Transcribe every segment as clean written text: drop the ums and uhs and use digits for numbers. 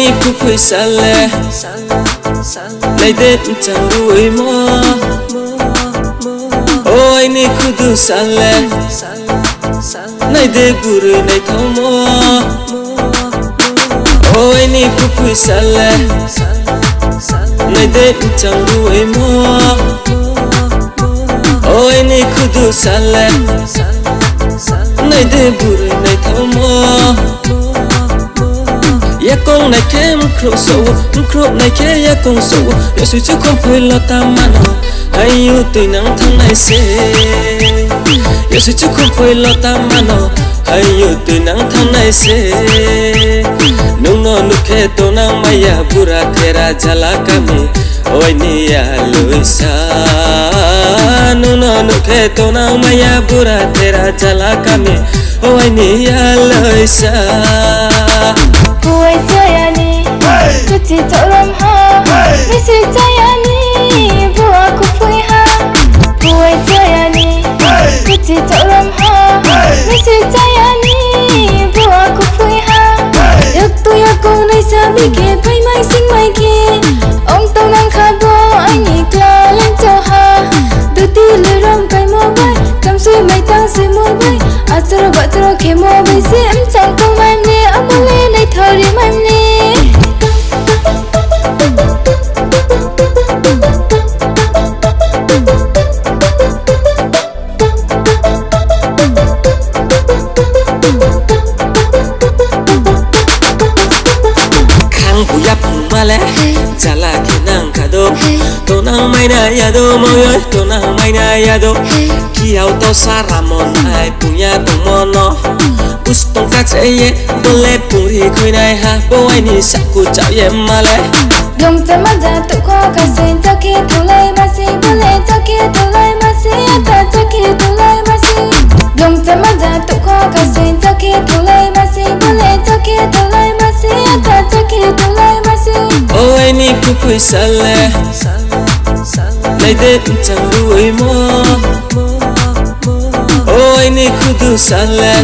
ni phụ quỳ xa lệ này đến chẳng đuổi mơ ôi ni khu du xa lệ này để bùrù này thâu mơ ôi ni phụ quỳ xa lệ này đến chẳng đuổi mơ ôi ni khu du xa lệ này để bùrù này thâu mơ ya con này kem khổ này ke ya con sầu ya suy chứ không phải lo ta mà nó hay yêu từ nắng tháng này sẽ ya suy chứ không phải lo ta mà nó hay yêu từ nắng tháng này sẽ nung nó nụ ke to nang maya pura thera jala kami oi ni ya loi sa nung nó nụ ke to nang maya pura thera jala kami oi ni ya loi sa Buổi chơi ni, tôi chỉ chọn làm ha. Mấy sự chơi ni, buổi cũng vui ha. Buổi chơi ni, tôi chỉ chọn làm ha. Mấy sự chơi ni, buổi cũng vui ha. Yak tôi yak cô này sao bị kẹt phải mai sinh mai kia. Ông tôi đang khá bo anh nhị cla lên cho ha. Đôi tí lời rong cái mơ bay, cầm suy mày tăng suy mơ bay. Acharo bacharo ke mơ bay si em chẳng công em nè, em muốn lên đây thôi đi em nè. Male, jala kenang kado, tonang mai na yado moyo, tonang mai na yado, kiau to saramon ai punya tomono, ustong kace boleh puri koi nai ha, boy ni saku chao ye male. Dong tema ja tu ko kasih taki tulai masih boleh taki tulai masih tak taki tulai masih. Dong tema ja tu ko kasih taki tulai masih boleh taki tulai masih tak taki tulai masih. Ôi ni phụ quỳ xa lệ này đến chẳng đuổi mơ ôi ni khu du xa lệ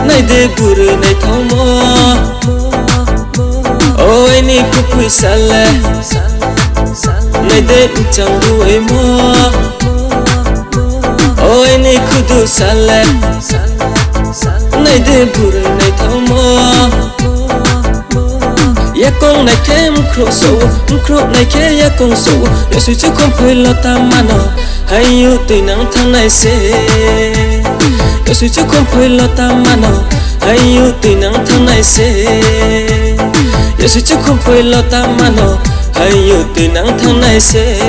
này để bùrù này thâu mơ ôi ni phụ quỳ xa lệ này đến chẳng đuổi mơ ôi ni khu du xa lệ này để bùrù này thâu mơ ya con này kem khổ này ke ya con sầu ya suy chứ không phải lo ta mà nó hay yêu từ nắng tháng này sẽ ya suy chứ không phải lo ta mà nó hay yêu từ nắng tháng này sẽ ya suy chứ không phải lo ta mà nó hay yêu từ nắng tháng này sẽ